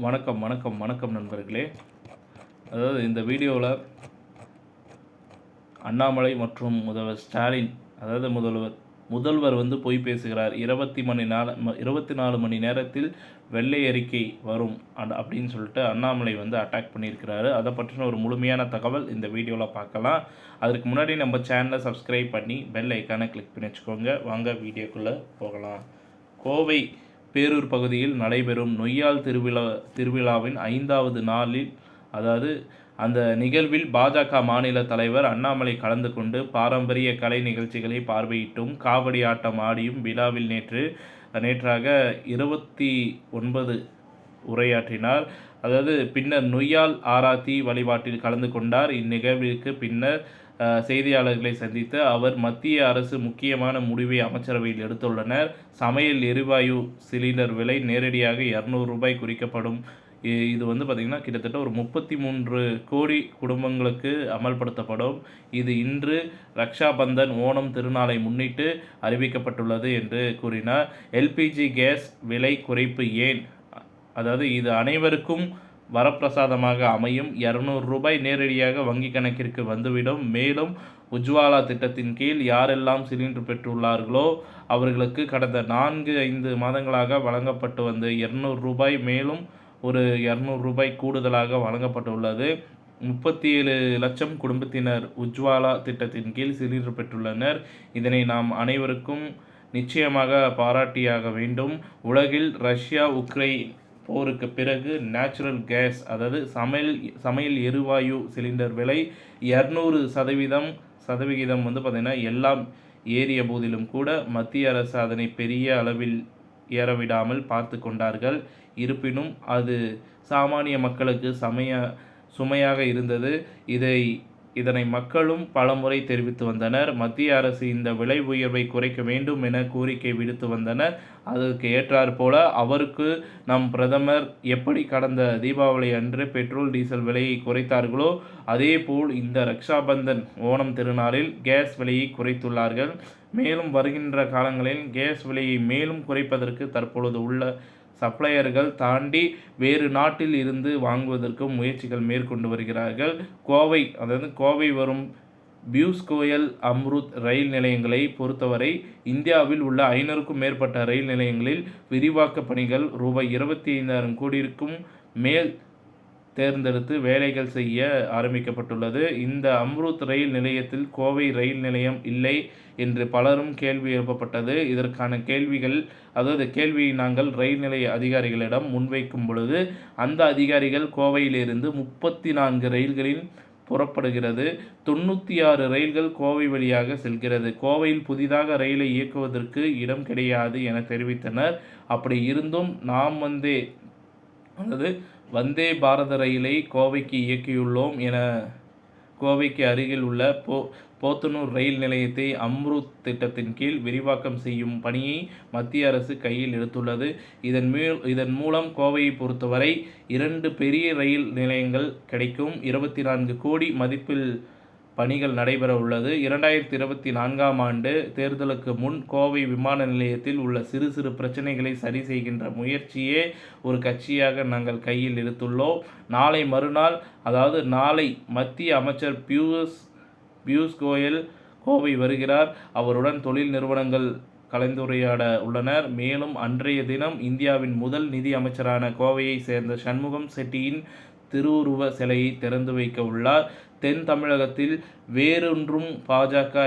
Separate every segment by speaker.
Speaker 1: வணக்கம் வணக்கம் வணக்கம் நண்பர்களே. அதாவது இந்த வீடியோவில் அண்ணாமலை மற்றும் முதல்வர் ஸ்டாலின், அதாவது முதல்வர் வந்து பொய் பேசுகிறார், 24 மணி நேரத்தில் வெள்ளை அறிக்கை வரும் அப்படின்னு சொல்லிட்டு அண்ணாமலை வந்து அட்டாக் பண்ணியிருக்கிறாரு. அதை பற்றின ஒரு முழுமையான தகவல் இந்த வீடியோவில் பார்க்கலாம். அதுக்கு முன்னாடி நம்ம சேனலை சப்ஸ்கிரைப் பண்ணி பெல் ஐக்கானை கிளிக் பண்ணி வச்சுக்கோங்க. வாங்க வீடியோக்குள்ளே போகலாம். கோவை பேரூர் பகுதியில் நடைபெறும் நொய்யால் திருவிழாவின் 5வது நாளில், அதாவது அந்த நிகழ்வில் பாஜக மாநில தலைவர் அண்ணாமலை கலந்து கொண்டு பாரம்பரிய கலை நிகழ்ச்சிகளை பார்வையிட்டும் காவடி ஆட்டம் ஆடியும் விழாவில் நேற்றாக 29 உரையாற்றினார். அதாவது பின்னர் நொய்யால் ஆராத்தி வழிபாட்டில் கலந்து கொண்டார். இந்நிகழ்விற்கு பின்னர் செய்தியாளர்களை சந்தித்து அவர் மத்திய அரசு முக்கியமான முடிவை அமைச்சரவையில் எடுத்துள்ளனர். சமையல் எரிவாயு சிலிண்டர் விலை நேரடியாக 200 ரூபாய் குறிக்கப்படும். இது வந்து பார்த்திங்கன்னா கிட்டத்தட்ட ஒரு 33 கோடி குடும்பங்களுக்கு அமல்படுத்தப்படும். இது இன்று ரக்ஷாபந்தன் ஓணம் திருநாளை முன்னிட்டு அறிவிக்கப்பட்டுள்ளது என்று கூறினார். எல்பிஜி கேஸ் விலை குறைப்பு ஏன்? அதாவது இது அனைவருக்கும் வரப்பிரசாதமாக அமையும். 200 ரூபாய் நேரடியாக வங்கி கணக்கிற்கு வந்துவிடும். மேலும் உஜ்வாலா திட்டத்தின் கீழ் யாரெல்லாம் சிலிண்டர் பெற்றுள்ளார்களோ அவர்களுக்கு கடந்த 4-5 மாதங்களாக வழங்கப்பட்டு வந்த 200 ரூபாய் மேலும் ஒரு 200 ரூபாய் கூடுதலாக வழங்கப்பட்டுள்ளது. 37 லட்சம் குடும்பத்தினர் உஜ்வாலா திட்டத்தின் கீழ் சிலிண்டர் பெற்றுள்ளனர். இதனை நாம் அனைவருக்கும் நிச்சயமாக பாராட்டியாக வேண்டும். உலகில் ரஷ்யா உக்ரைன் போருக்கு பிறகு நேச்சுரல் கேஸ், அதாவது சமையல் எரிவாயு சிலிண்டர் விலை 200% வந்து பார்த்திங்கன்னா எல்லாம் ஏறிய போதிலும் கூட மத்திய அரசு அதனை பெரிய அளவில் ஏறவிடாமல் பார்த்து கொண்டார்கள். இருப்பினும் அது சாமானிய மக்களுக்கு சுமையாக இருந்தது. இதனை மக்களும் பலமுறை தெரிவித்து வந்தனர். மத்திய அரசு இந்த விலை உயர்வை குறைக்க வேண்டும் என கோரிக்கை விடுத்து வந்தனர். அதற்கு ஏற்றாற்போல அவருக்கு நம் பிரதமர் எப்படி கடந்த தீபாவளி அன்று பெட்ரோல் டீசல் விலையை குறைத்தார்களோ அதேபோல் இந்த ரக்ஷாபந்தன் ஓணம் திருநாளில் கேஸ் விலையை குறைத்துள்ளார்கள். மேலும் வருகின்ற காலங்களில் கேஸ் விலையை மேலும் குறைப்பதற்கு தற்பொழுது உள்ள சப்ளையர்கள் தாண்டி வேறு நாட்டில் இருந்து வாங்குவதற்கும் முயற்சிகள் மேற்கொண்டு வருகிறார்கள். கோவை வரும் பியூஷ் கோயல் அம்ருத் ரயில் நிலையங்களை பொறுத்தவரை இந்தியாவில் உள்ள 500க்கும் மேற்பட்ட ரயில் நிலையங்களில் விரிவாக்க பணிகள் ரூபாய் 25,000 கோடிக்கும் மேல் தேர்ந்தெடுத்து வேலைகள் செய்ய ஆரம்பிக்கப்பட்டுள்ளது. இந்த அம்ருத் ரயில் நிலையத்தில் கோவை ரயில் நிலையம் இல்லை என்று பலரும் கேள்வி எழுப்பப்பட்டது. இதற்கான கேள்வியை நாங்கள் ரயில் நிலைய அதிகாரிகளிடம் முன்வைக்கும் பொழுது அந்த அதிகாரிகள் கோவையிலிருந்து 34 ரயில்களில் புறப்படுகிறது, 96 ரயில்கள் கோவை வழியாக செல்கிறது. கோவையில் புதிதாக ரயிலை இயக்குவதற்கு இடம் கிடையாது என தெரிவித்தனர். அப்படி இருந்தும் நாம் வந்தே பாரத ரயிலை கோவைக்கு இயக்கியுள்ளோம் என கோவைக்கு அருகில் உள்ள போத்தனூர் ரயில் நிலையத்தை அம்ருத் திட்டத்தின் கீழ் விரிவாக்கம் செய்யும் பணியை மத்திய அரசு கையில் எடுத்துள்ளது. இதன் மூலம் கோவையை பொறுத்தவரை 2 பெரிய ரயில் நிலையங்கள் கிடைக்கும். 24 கோடி மதிப்பில் பணிகள் நடைபெற உள்ளது. 2024ஆம் ஆண்டு தேர்தலுக்கு முன் கோவை விமான நிலையத்தில் உள்ள சிறு பிரச்சனைகளை சரி செய்கின்ற முயற்சியே ஒரு கட்சியாக நாங்கள் கையில் எடுத்துள்ளோம். நாளை மறுநாள், அதாவது நாளை மத்திய அமைச்சர் பியூஷ் கோயல் கோவை வருகிறார். அவருடன் தொழில் நிறுவனங்கள் கலந்துரையாட உள்ளனர். மேலும் அன்றைய தினம் இந்தியாவின் முதல் நிதி அமைச்சரான கோவையை சேர்ந்த சண்முகம் செட்டியின் திருவுருவ சிலையை திறந்து வைக்க உள்ளார். தென் தமிழகத்தில் வேறொன்றும் பாஜக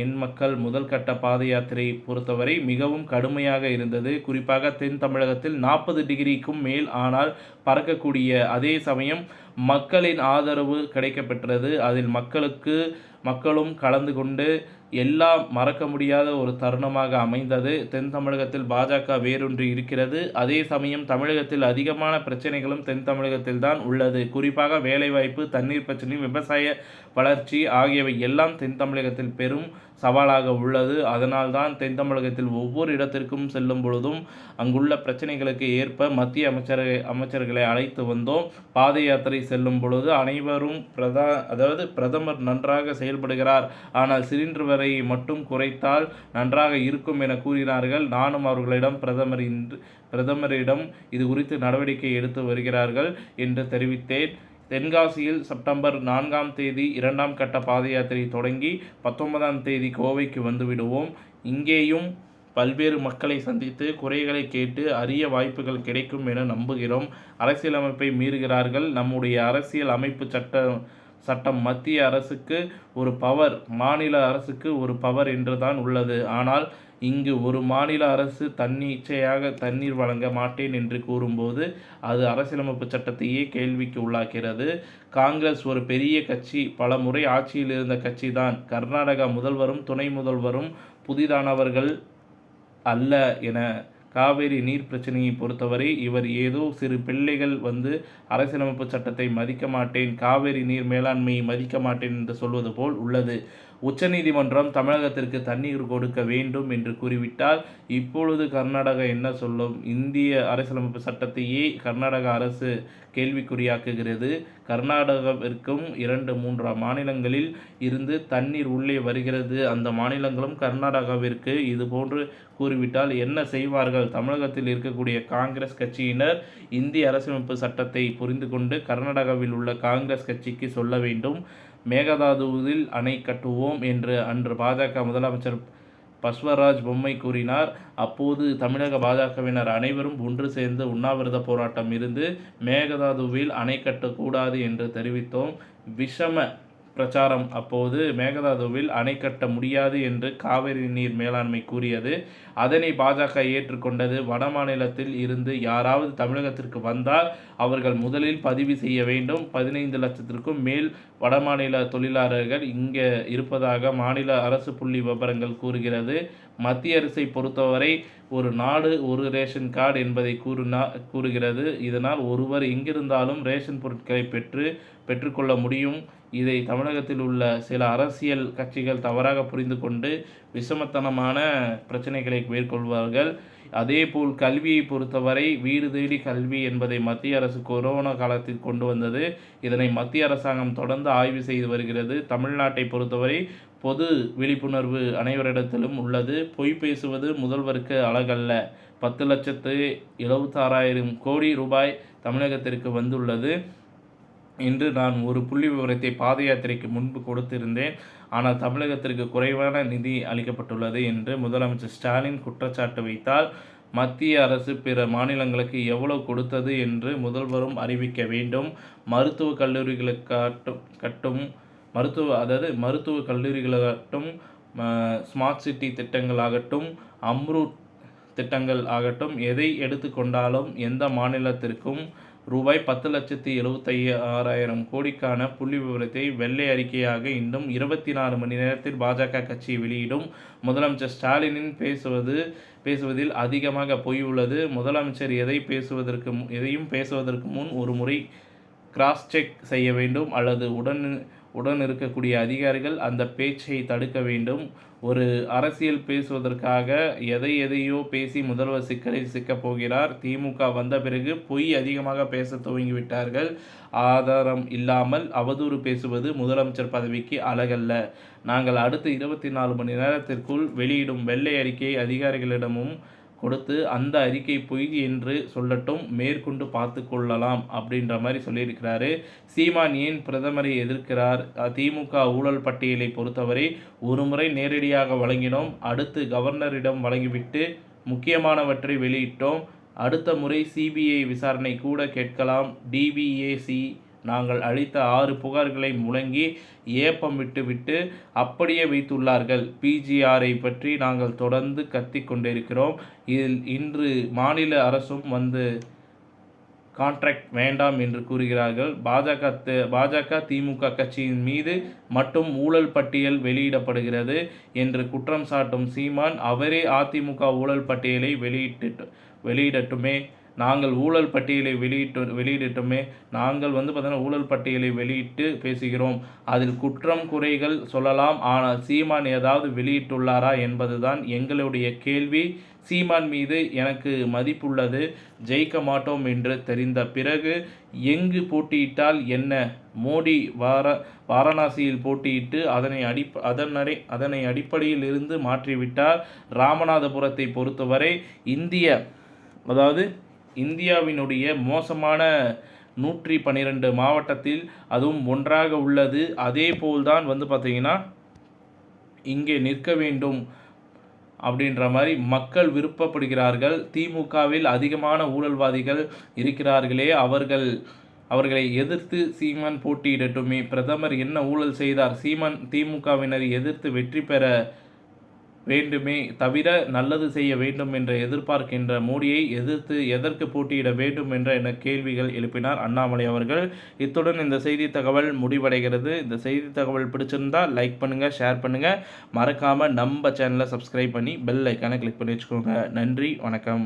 Speaker 1: எண் மக்கள் முதல் கட்ட பாத யாத்திரை பொறுத்தவரை மிகவும் கடுமையாக இருந்தது. குறிப்பாக தென் தமிழகத்தில் 40 டிகிரிக்கும் மேல் ஆனால் பறக்கக்கூடிய அதே சமயம் மக்களின் ஆதரவு கிடைக்கப்பெற்றது. அதில் மக்களும் கலந்து கொண்டு எல்லாம் மறக்க முடியாத ஒரு தருணமாக அமைந்தது. தென் தமிழகத்தில் பாஜக வேரூன்றி இருக்கிறது. அதே சமயம் தமிழகத்தில் அதிகமான பிரச்சனைகளும் தென் தமிழகத்தில் தான் உள்ளது. குறிப்பாக வேலைவாய்ப்பு, தண்ணீர் பிரச்சனை, விவசாய வளர்ச்சி ஆகியவை எல்லாம் தென் தமிழகத்தில் பெரும் சவாலாக உள்ளது. அதனால்தான் தென் தமிழகத்தில் ஒவ்வொரு இடத்திற்கும் செல்லும் பொழுதும் அங்குள்ள பிரச்சனைகளுக்கு ஏற்ப மத்திய அமைச்சர்களை அழைத்து வந்தோம். பாத யாத்திரை செல்லும் பொழுது அனைவரும் பிரதமர் நன்றாக செயல்படுகிறார், ஆனால் சிலிண்டர் விலையை மட்டும் குறைத்தால் நன்றாக இருக்கும் என கூறினார்கள். நானும் அவர்களிடம் பிரதமரிடம் இது குறித்து நடவடிக்கை எடுத்து வருகிறார்கள் என்று தெரிவித்தேன். தென்காசியில் செப்டம்பர் 4ஆம் தேதி 2ஆம் கட்ட பாத யாத்திரை தொடங்கி 19ஆம் தேதி கோவைக்கு வந்துவிடுவோம். இங்கேயும் பல்வேறு மக்களை சந்தித்து குறைகளை கேட்டு அரிய வாய்ப்புகள் கிடைக்கும் என நம்புகிறோம். அரசியலமைப்பை மீறுகிறார்கள். நம்முடைய அரசியல் அமைப்பு சட்டம் மத்திய அரசுக்கு ஒரு பவர், மாநில அரசுக்கு ஒரு பவர் என்றுதான் உள்ளது. ஆனால் இங்கு ஒரு மாநில அரசு தன்னிச்சையாக தண்ணீர் வழங்க மாட்டேன் என்று கூறும்போது அது அரசியலமைப்பு சட்டத்தையே கேள்விக்கு உள்ளாக்கிறது. காங்கிரஸ் ஒரு பெரிய கட்சி, பல முறை ஆட்சியில் இருந்த கட்சி தான். கர்நாடகா முதல்வரும் துணை முதல்வரும் புதிதானவர்கள் அல்ல என காவிரி நீர் பிரச்சனையை பொறுத்தவரை இவர் ஏதோ சிறு பிள்ளைகள் அரசியலமைப்பு சட்டத்தை மதிக்க மாட்டேன், காவிரி நீர் மேலாண்மையை மதிக்க மாட்டேன் என்று சொல்வது போல் உள்ளது. உச்சநீதிமன்றம் தமிழகத்திற்கு தண்ணீர் கொடுக்க வேண்டும் என்று கூறிவிட்டால் இப்பொழுது கர்நாடகா என்ன சொல்லும்? இந்திய அரசியலமைப்பு சட்டத்தையே கர்நாடக அரசு கேள்விக்குறியாக்குகிறது. கர்நாடகாவிற்கும் 2-3 மாநிலங்களில் இருந்து தண்ணீர் உள்ளே வருகிறது. அந்த மாநிலங்களும் கர்நாடகாவிற்கு இதுபோன்று கூறிவிட்டால் என்ன செய்வார்கள்? தமிழகத்தில் இருக்கக்கூடிய காங்கிரஸ் கட்சியினர் இந்திய அரசியலமைப்பு சட்டத்தை புரிந்து கொண்டு கர்நாடகாவில் உள்ள காங்கிரஸ் கட்சிக்கு சொல்ல வேண்டும். மேகதாதுவில் அணை கட்டுவோம் என்று அன்று பாஜக முதலமைச்சர் பஸ்வராஜ் பொம்மை கூறினார். அப்போது தமிழக பாஜகவினர் அனைவரும் ஒன்று சேர்ந்து உண்ணாவிரத போராட்டம் இருந்து மேகதாதுவில் அணை கட்டக்கூடாது என்று தெரிவித்தோம். விஷம பிரச்சாரம். அப்போது மேகதாதுவில் அணை கட்ட முடியாது என்று காவிரி நீர் மேலாண்மை கூறியது. அதனை பாஜக ஏற்றுக்கொண்டது. வட மாநிலத்தில் இருந்து யாராவது தமிழகத்திற்கு வந்தால் அவர்கள் முதலில் பதிவு செய்ய வேண்டும். 15 லட்சத்திற்கும் மேல் வடமாநில தொழிலாளர்கள் இங்கே இருப்பதாக மாநில அரசு புள்ளி விவரங்கள் கூறுகிறது. மத்திய அரசை பொறுத்தவரை ஒரு நாடு ஒரு ரேஷன் கார்டு என்பதை கூறுகிறது. இதனால் ஒருவர் எங்கிருந்தாலும் ரேஷன் பொருட்களை பெற்றுக்கொள்ள முடியும். இதை தமிழகத்தில் உள்ள சில அரசியல் கட்சிகள் தவறாக புரிந்து கொண்டு விஷமத்தனமான பிரச்சனைகளை மேற்கொள்வார்கள். அதேபோல் கல்வியை பொறுத்தவரை வீடு தேடி கல்வி என்பதை மத்திய அரசு கொரோனா காலத்தில் கொண்டு வந்தது. இதனை மத்திய அரசாங்கம் தொடர்ந்து ஆய்வு செய்து வருகிறது. தமிழ்நாட்டை பொறுத்தவரை பொது விழிப்புணர்வு அனைவரிடத்திலும் உள்ளது. பொய் பேசுவது முதல்வருக்கு அழகல்ல. 10,76,000 கோடி ரூபாய் தமிழகத்திற்கு வந்துள்ளது என்று நான் ஒரு புள்ளி விவரத்தை பாத யாத்திரைக்கு முன்பு கொடுத்திருந்தேன். ஆனால் தமிழகத்திற்கு குறைவான நிதி அளிக்கப்பட்டுள்ளது என்று முதலமைச்சர் ஸ்டாலின் குற்றச்சாட்டு வைத்தால் மத்திய அரசு பிற மாநிலங்களுக்கு எவ்வளவு கொடுத்தது என்று முதல்வரும் அறிவிக்க வேண்டும். மருத்துவக் கல்லூரிகளுக்காகட்டும் ஸ்மார்ட் சிட்டி திட்டங்கள் ஆகட்டும், அம்ரூத் திட்டங்கள் ஆகட்டும், எதை எடுத்துக்கொண்டாலும் எந்த மாநிலத்திற்கும் ரூபாய் 10,76,000 கோடிக்கான புள்ளி விவரத்தை வெள்ளை அறிக்கையாக இன்னும் 24 மணி நேரத்தில் பாஜக கட்சி வெளியிடும். முதலமைச்சர் ஸ்டாலினின் பேசுவதில் அதிகமாக பொய் உள்ளது. முதலமைச்சர் எதையும் பேசுவதற்கு முன் ஒரு முறை கிராஸ் செக் செய்ய வேண்டும் அல்லது உடன் இருக்கக்கூடிய அதிகாரிகள் அந்த பேச்சை தடுக்க வேண்டும். ஒரு அரசியல் பேசுவதற்காக எதையோ பேசி முதல்வர் சிக்கலில் சிக்கப் போகிறார். திமுக வந்த பிறகு பொய் அதிகமாக பேச துவங்கிவிட்டார்கள். ஆதாரம் இல்லாமல் அவதூறு பேசுவது முதலமைச்சர் பதவிக்கு அழகல்ல. நாங்கள் அடுத்த 24 மணி நேரத்திற்குள் வெளியிடும் வெள்ளை அறிக்கை அதிகாரிகளிடமும் கொடுத்து அந்த அறிக்கை பொய் என்று சொல்லட்டும், மேற்கொண்டு பார்த்து கொள்ளலாம் அப்படின்ற மாதிரி சொல்லியிருக்கிறாரு. சீமான் ஏன் பிரதமரை எதிர்க்கிறார்? திமுக ஊழல் பட்டியலை பொறுத்தவரை ஒரு முறை நேரடியாக வழங்கினோம், அடுத்து கவர்னரிடம் வழங்கிவிட்டு முக்கியமானவற்றை வெளியிட்டோம். அடுத்த முறை சிபிஐ விசாரணை கூட கேட்கலாம். டிவிஏசி நாங்கள் அளித்த 6 புகார்களை முழங்கி ஏப்பம் விட்டு அப்படியே வைத்துள்ளார்கள். பிஜிஆரை பற்றி நாங்கள் தொடர்ந்து கத்திக் கொண்டிருக்கிறோம். இதில் இன்று மாநில அரசும் கான்ட்ராக்ட் வேண்டாம் என்று கூறுகிறார்கள். பாஜக திமுக கட்சியின் மீது மட்டும் ஊழல் பட்டியல் வெளியிடப்படுகிறது என்று குற்றம் சாட்டும் சீமான் அவரே அதிமுக ஊழல் பட்டியலை வெளியிடட்டுமே. நாங்கள் ஊழல் பட்டியலை வெளியிடட்டுமே, நாங்கள் வந்து பார்த்தீங்கன்னா ஊழல் பட்டியலை வெளியிட்டு பேசுகிறோம். அதில் குற்றம் குறைகள் சொல்லலாம். ஆனால் சீமான் ஏதாவது வெளியிட்டுள்ளாரா என்பதுதான் எங்களுடைய கேள்வி. சீமான் மீது எனக்கு மதிப்புள்ளது. ஜெயிக்க மாட்டோம் என்று தெரிந்த பிறகு எங்கு போட்டியிட்டால் என்ன? மோடி வாரணாசியில் போட்டியிட்டு அதனை அடிப்படையில் இருந்து மாற்றிவிட்டார். ராமநாதபுரத்தை பொறுத்தவரை இந்தியாவினுடைய மோசமான 112 மாவட்டத்தில் அதுவும் ஒன்றாக உள்ளது. அதே போல்தான் வந்து பார்த்திங்கன்னா இங்கே நிற்க வேண்டும் அப்படின்ற மாதிரி மக்கள் விருப்பப்படுகிறார்கள். திமுகவில் அதிகமான ஊழல்வாதிகள் இருக்கிறார்களே, அவர்களை எதிர்த்து சீமான் போட்டியிடட்டுமே. பிரதமர் என்ன ஊழல் செய்தார்? சீமான் திமுகவினரை எதிர்த்து வெற்றி பெற வேண்டுமே தவிர நல்லது செய்ய வேண்டும் என்று எதிர்பார்க்கின்ற மோடியை எதிர்த்து எதற்கு போட்டியிட வேண்டும் என்ற கேள்விகள் எழுப்பினார் அண்ணாமலை அவர்கள். இத்துடன் இந்த செய்தி தகவல் முடிவடைகிறது. இந்த செய்தி தகவல் பிடிச்சிருந்தால் லைக் பண்ணுங்கள், ஷேர் பண்ணுங்கள். மறக்காமல் நம்ம சேனலை சப்ஸ்கிரைப் பண்ணி பெல் ஐக்கானை கிளிக் பண்ணி வச்சுக்கோங்க. நன்றி, வணக்கம்.